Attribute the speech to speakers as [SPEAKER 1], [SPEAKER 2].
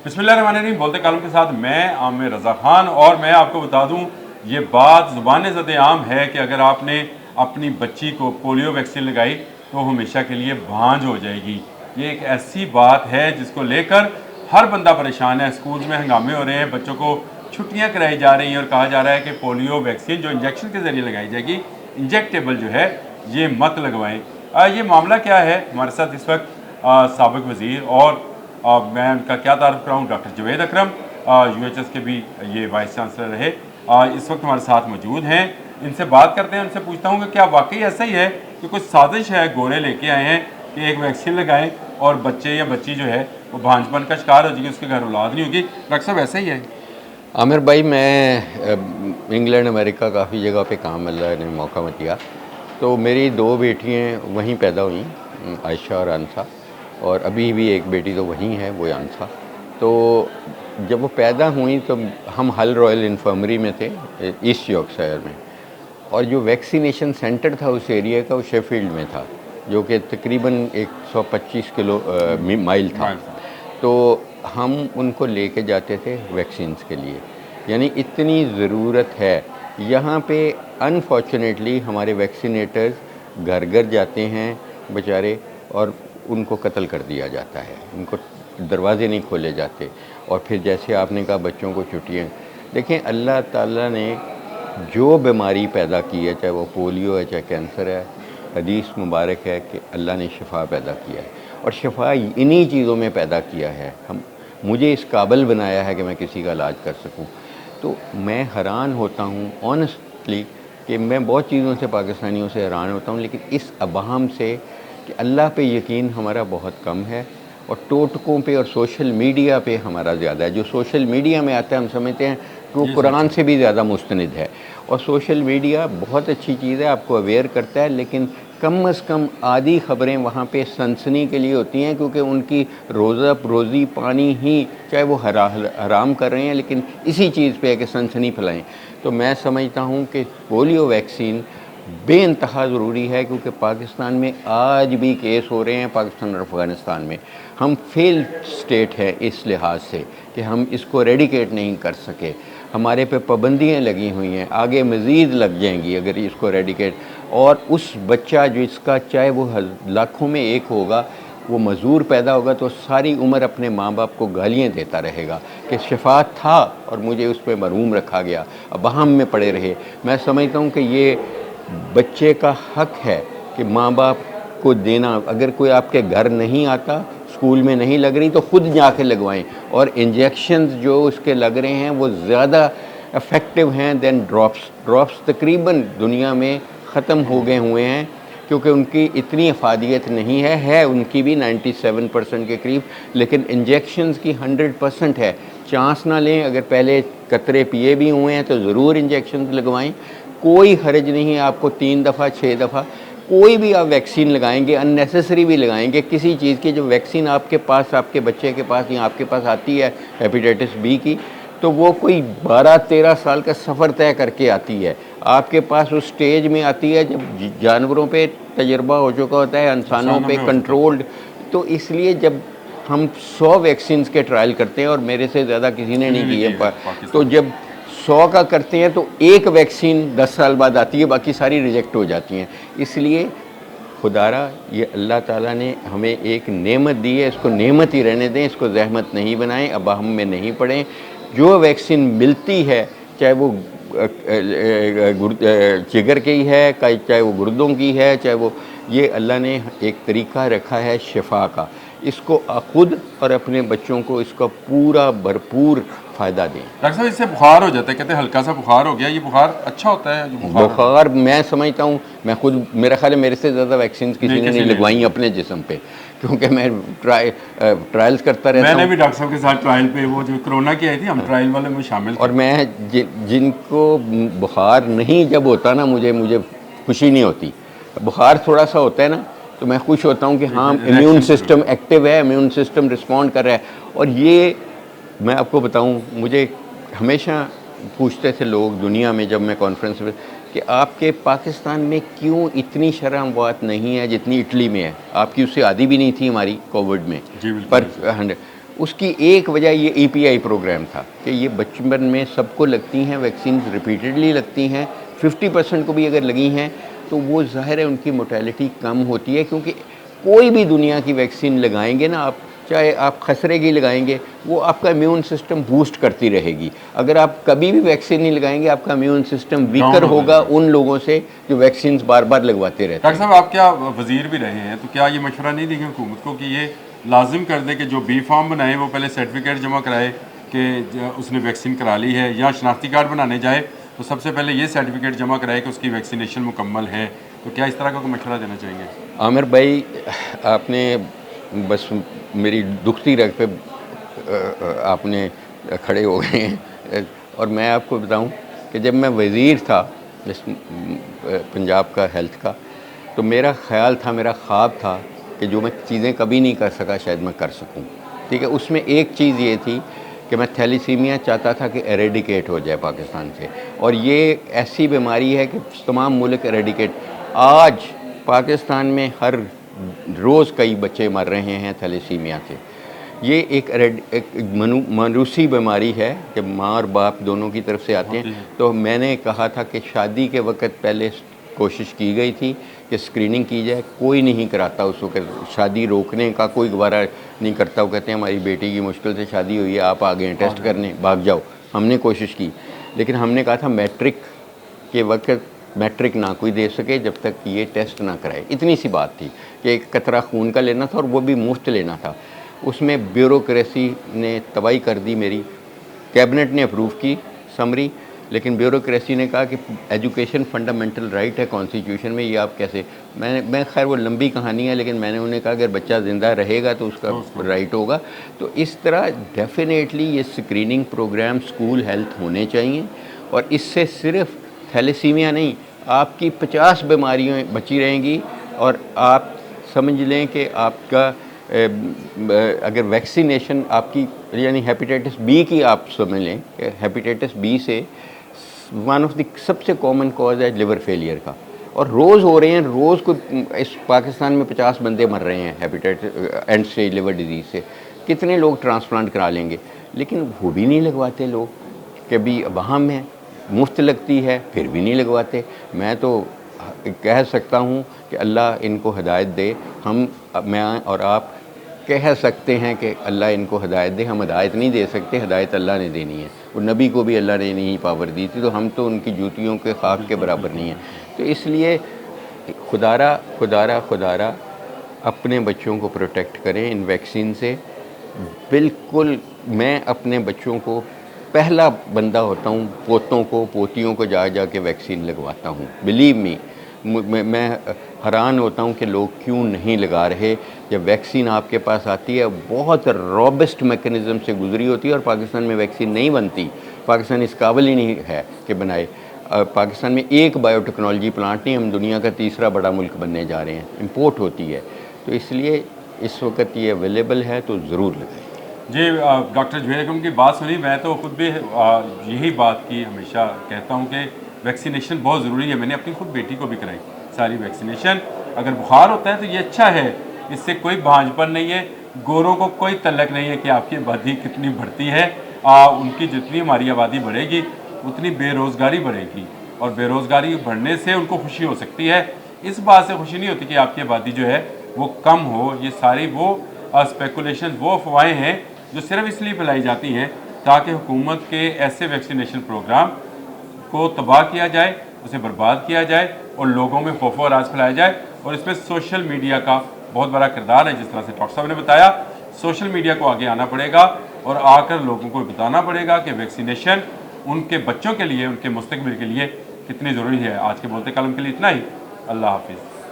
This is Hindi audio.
[SPEAKER 1] बिस्मिल्लाहिर्रहमानिर्रहीम। बोलते कालम के साथ मैं आमिर रज़ा ख़ान। और मैं आपको बता दूं, ये बात ज़ुबान ज़द आम है कि अगर आपने अपनी बच्ची को पोलियो वैक्सीन लगाई तो हमेशा के लिए भांज हो जाएगी। ये एक ऐसी बात है जिसको लेकर हर बंदा परेशान है। स्कूल में हंगामे हो रहे हैं, बच्चों को छुट्टियां कराई जा रही हैं और कहा जा रहा है कि पोलियो वैक्सीन जो इंजेक्शन के ज़रिए लगाई जाएगी, इंजेक्टेबल जो है, ये मत लगवाएं। ये मामला क्या है? हमारे साथ इस वक्त साबिक़ वज़ीर और मैं उनका क्या तारुफ कराऊँ, डॉक्टर जवेद अकरम, UHS के भी ये वाइस चांसलर रहे, इस वक्त हमारे साथ मौजूद हैं। इनसे बात करते हैं, उनसे पूछता हूँ कि क्या वाकई ऐसा ही है कि कुछ साजिश है, गोरे लेके आए हैं कि एक वैक्सीन लगाएं और बच्चे या बच्ची जो है वो भांजपन का शिकार हो जाएगी, उसके घर औलाद नहीं होगी। डॉक्टर साहब, ऐसा ही है?
[SPEAKER 2] आमिर भाई, मैं इंग्लैंड अमेरिका काफ़ी जगह पे काम अल्लाह ने मौका मत दिया, तो मेरी दो बेटियाँ वहीं पैदा हुई, आयशा और आंसा, और अभी भी एक बेटी तो वहीं है, वो आंसा। तो जब वो पैदा हुई तो हम हल रॉयल इन्फर्मरी में थे, ईस्ट यॉर्कशायर में, और जो वैक्सीनेशन सेंटर था उस एरिया का वो शेफील्ड में था, जो कि तकरीबन 125 माइल था। तो हम उनको लेके जाते थे वैक्सीन्स के लिए, यानी इतनी ज़रूरत है यहाँ पे। अनफॉर्चुनेटली हमारे वैक्सीनेटर्स घर घर जाते हैं बेचारे, और उनको कत्ल कर दिया जाता है, उनको दरवाजे नहीं खोले जाते। और फिर जैसे आपने कहा बच्चों को छुट्टियाँ, देखें अल्लाह ताला ने जो बीमारी पैदा की है, चाहे वो पोलियो है चाहे कैंसर है, हदीस मुबारक है कि अल्लाह ने शिफा पैदा किया है, और शिफा इन्हीं चीज़ों में पैदा किया है। मुझे इस काबिल बनाया है कि मैं किसी का इलाज कर सकूं। तो मैं हैरान होता हूं ऑनेस्टली कि मैं बहुत चीज़ों से, पाकिस्तानियों से हैरान होता हूं, लेकिन इस अवाम से कि अल्लाह पे यकीन हमारा बहुत कम है और टोटकों पे और सोशल मीडिया पे हमारा ज़्यादा है। जो सोशल मीडिया में आता है हम समझते हैं कि वो कुरान से भी ज़्यादा मुस्तनिद है। और सोशल मीडिया बहुत अच्छी चीज़ है, आपको अवेयर करता है, लेकिन कम से कम आधी ख़बरें वहाँ पे सनसनी के लिए होती हैं, क्योंकि उनकी रोज़ी पानी ही, चाहे वो हराम कर रहे हैं, लेकिन इसी चीज़ पे है कि सनसनी फैलाएं। तो मैं समझता हूँ कि पोलियो वैक्सीन बेइंतहा ज़रूरी है, क्योंकि पाकिस्तान में आज भी केस हो रहे हैं, पाकिस्तान और अफ़गानिस्तान में। हम फेल्ड स्टेट है इस लिहाज से कि हम इसको रेडिकेट नहीं कर सके। हमारे पे पाबंदियाँ लगी हुई हैं, आगे मज़ीद लग जाएंगी अगर इसको रेडिकेट। और उस बच्चा जो इसका, चाहे वो लाखों में एक होगा, वो मज़दूर पैदा होगा तो सारी उम्र अपने माँ बाप को गालियाँ देता रहेगा कि शिफा था और मुझे उस पर महरूम रखा गया, अब हम में पड़े रहे। मैं समझता हूँ कि ये बच्चे का हक है कि माँ बाप को देना। अगर कोई आपके घर नहीं आता, स्कूल में नहीं लग रही, तो खुद जाके लगवाएं। और इंजेक्शंस जो उसके लग रहे हैं वो ज़्यादा इफ़ेक्टिव हैं दैन ड्रॉप्स तकरीबन दुनिया में ख़त्म हो गए हुए हैं, क्योंकि उनकी इतनी अफादियत नहीं है उनकी भी 97% के करीब, लेकिन इंजेक्शंस की 100% है। चांस ना लें, अगर पहले कतरे पिए भी हुए हैं तो ज़रूर इंजेक्शन लगवाएं। कोई हर्ज नहीं है, आपको 3 दफ़ा 6 दफ़ा कोई भी आप वैक्सीन लगाएंगे, अननेसेसरी भी लगाएंगे किसी चीज़ की, जो वैक्सीन आपके पास, आपके बच्चे के पास या आपके पास आती है हेपेटाइटिस बी की, तो वो कोई 12-13 साल का सफ़र तय करके आती है। आपके पास उस स्टेज में आती है जब जानवरों पे तजर्बा हो चुका होता है, इंसानों पे कंट्रोल्ड। तो इसलिए जब हम 100 वैक्सीन के ट्रायल करते हैं, और मेरे से ज़्यादा किसी ने नहीं किए, तो जब 100 का करते हैं तो एक वैक्सीन 10 साल बाद आती है, बाकी सारी रिजेक्ट हो जाती हैं। इसलिए खुदारा, ये अल्लाह ताला ने हमें एक नेमत दी है, इसको नेमत ही रहने दें, इसको ज़हमत नहीं बनाएं, अब हम में नहीं पड़ें। जो वैक्सीन मिलती है, चाहे वो जिगर की है, चाहे वो गुर्दों की है, चाहे वो, ये अल्लाह ने एक तरीक़ा रखा है शिफा का, इसको खुद और अपने बच्चों को इसका पूरा भरपूर फ़ायदा दें।
[SPEAKER 1] डॉक्टर साहब, इससे बुखार हो जाता है, कहते हैं हल्का सा बुखार हो गया, ये बुखार अच्छा होता है? जो
[SPEAKER 2] बुखार मैं समझता हूँ, मैं खुद, मेरा ख्याल है मेरे से ज़्यादा वैक्सीन किसी ने नहीं लगवाई अपने जिस्म पे, क्योंकि मैं ट्रायल्स करता रहता हूँ।
[SPEAKER 1] मैंने भी डॉक्टर साहब के साथ ट्रायल पे, वो जो कोरोना की आई थी, हम ट्रायल वाले में शामिल थे।
[SPEAKER 2] और मैं जिनको बुखार नहीं जब होता ना, मुझे खुशी नहीं होती। बुखार थोड़ा सा होता है ना, तो मैं खुश होता हूँ कि हाँ, इम्यून सिस्टम एक्टिव है, इम्यून सिस्टम रिस्पॉन्ड कर रहा है। और ये मैं आपको बताऊँ, मुझे हमेशा पूछते थे लोग दुनिया में, जब मैं कॉन्फ्रेंस में, कि आपके पाकिस्तान में क्यों इतनी शरह अमवात नहीं है जितनी इटली में है। आपकी उससे आदि भी नहीं थी हमारी कोविड में,
[SPEAKER 1] जी
[SPEAKER 2] पर उसकी एक वजह ये EPI प्रोग्राम था कि ये बचपन में सबको लगती हैं वैक्सीन, रिपीटेडली लगती हैं, 50% को भी अगर लगी हैं तो वो ज़ाहिर है उनकी मोर्टेलिटी कम होती है, क्योंकि कोई भी दुनिया की वैक्सीन लगाएंगे ना आप, चाहे आप खसरे की लगाएंगे, वो आपका इम्यून सिस्टम बूस्ट करती रहेगी। अगर आप कभी भी वैक्सीन नहीं लगाएंगे, आपका इम्यून सिस्टम वीकर होगा उन लोगों से जो वैक्सीन बार बार लगवाते रहते हैं।
[SPEAKER 1] डॉक्टर साहब, आप क्या वजीर भी रहे हैं, तो क्या ये मशवरा नहीं देंगे हुकूमत को कि ये लाजिम कर दे कि जो बी फॉर्म बनाए वो पहले सर्टिफिकेट जमा कराए कि उसने वैक्सीन करा ली है, या शनाख्ती कार्ड बनाने जाए तो सबसे पहले ये सर्टिफिकेट जमा कराए कि उसकी वैक्सीनेशन मुकम्मल है? तो क्या इस तरह का कोई मशवरा देना चाहेंगे?
[SPEAKER 2] आमिर भाई, आपने बस मेरी दुखती रग पे आपने खड़े हो गए हैं। और मैं आपको बताऊं कि जब मैं वज़ीर था इस पंजाब का हेल्थ का, तो मेरा ख़्याल था, मेरा ख्वाब था कि जो मैं चीज़ें कभी नहीं कर सका शायद मैं कर सकूं। ठीक है, उसमें एक चीज़ ये थी कि मैं थैलीसीमिया चाहता था कि एरेडिकेट हो जाए पाकिस्तान से, और ये ऐसी बीमारी है कि तमाम मुल्क एरेडिकेट। आज पाकिस्तान में हर रोज़ कई बच्चे मर रहे हैं थैलीसीमिया से। ये एक मायूसी बीमारी है कि माँ और बाप दोनों की तरफ से आते हैं। तो मैंने कहा था कि शादी के वक्त पहले कोशिश की गई थी कि स्क्रीनिंग की जाए, कोई नहीं कराता उस वक्त। शादी रोकने का कोई गवारा नहीं करता, वो कहते हैं हमारी बेटी की मुश्किल से शादी हुई है, आप आ गए हैं टेस्ट करने, भाग जाओ। हमने कोशिश की, लेकिन हमने कहा था मैट्रिक के वक्त मैट्रिक ना कोई दे सके जब तक ये टेस्ट ना कराए। इतनी सी बात थी कि एक कतरा खून का लेना था और वो भी मुफ्त लेना था। उसमें ब्यूरोक्रेसी ने तबाही कर दी मेरी। कैबिनेट ने अप्रूव की समरी, लेकिन ब्यूरोक्रेसी ने कहा कि एजुकेशन फंडामेंटल राइट है कॉन्स्टिट्यूशन में, ये आप कैसे। मैं खैर वो लंबी कहानी है, लेकिन मैंने उन्हें कहा अगर बच्चा ज़िंदा रहेगा तो उसका राइट होगा। तो इस तरह डेफिनेटली ये स्क्रीनिंग प्रोग्राम स्कूल हेल्थ होने चाहिए, और इससे सिर्फ थैलेसीमिया नहीं, आपकी 50 बीमारियाँ बची रहेंगी। और आप समझ लें कि आपका अगर वैक्सीनेशन आपकी, यानी हेपेटाइटिस बी की आप समझ लें कि हेपेटाइटिस बी से वन ऑफ द सबसे कॉमन कॉज है लिवर फेलियर का, और रोज़ हो रहे हैं। रोज़ को इस पाकिस्तान में 50 बंदे मर रहे हैं hepatitis and stage liver disease से। कितने लोग ट्रांसप्लांट करा लेंगे, लेकिन वो भी नहीं लगवाते लोग। कभी वहाँ में मुफ्त लगती है फिर भी नहीं लगवाते। मैं तो कह सकता हूँ कि अल्लाह इनको हिदायत दे। मैं और आप कह सकते हैं कि अल्लाह इनको हिदायत दे, हम हिदायत नहीं दे सकते, हिदायत अल्लाह ने देनी है। और नबी को भी अल्लाह ने नहीं पावर दी थी, तो हम तो उनकी जूतियों के खाक के बराबर नहीं हैं। तो इसलिए खुदारा अपने बच्चों को प्रोटेक्ट करें इन वैक्सीन से। बिल्कुल, मैं अपने बच्चों को पहला बंदा होता हूँ, पोतों को पोतियों को जा के वैक्सीन लगवाता हूँ। बिलीव मी, मैं हैरान होता हूँ कि लोग क्यों नहीं लगा रहे। जब वैक्सीन आपके पास आती है, बहुत रॉबस्ट मैकेनिज़्म से गुजरी होती है, और पाकिस्तान में वैक्सीन नहीं बनती। पाकिस्तान इस काबिल ही नहीं है कि बनाए। पाकिस्तान में एक बायोटेक्नोलॉजी प्लांट नहीं, हम दुनिया का तीसरा बड़ा मुल्क बनने जा रहे हैं। इंपोर्ट होती है, तो इसलिए इस वक्त ये अवेलेबल है तो ज़रूर लगाएं।
[SPEAKER 1] जी, डॉक्टर जुबैर अकरम की बात सुनी। मैं तो खुद भी यही बात की हमेशा कहता हूँ कि वैक्सीनेशन बहुत ज़रूरी है। मैंने अपनी खुद बेटी को भी कराई सारी वैक्सीनेशन। अगर बुखार होता है तो ये अच्छा है, इससे कोई भांजपन नहीं है, गोरों को कोई तल्लक नहीं है कि आपकी आबादी कितनी बढ़ती है। उनकी जितनी हमारी आबादी बढ़ेगी उतनी बेरोज़गारी बढ़ेगी, और बेरोज़गारी बढ़ने से उनको खुशी हो सकती है। इस बात से खुशी नहीं होती कि आपकी आबादी जो है वो कम हो। ये सारी वो स्पेकुलेशन, वो अफवाहें हैं जो सिर्फ इसलिए फैलाई जाती हैं ताकि हुकूमत के ऐसे वैक्सीनेशन प्रोग्राम को तबाह किया जाए, उसे बर्बाद किया जाए, और लोगों में खौफ और राज फैलाया जाए। और इसमें सोशल मीडिया का बहुत बड़ा किरदार है। जिस तरह से डॉक्टर साहब ने बताया, सोशल मीडिया को आगे आना पड़ेगा और आकर लोगों को बताना पड़ेगा कि वैक्सीनेशन उनके बच्चों के लिए, उनके मुस्तकबिल के लिए कितनी ज़रूरी है। आज के बोलते कलम के लिए इतना ही। अल्लाह हाफिज़।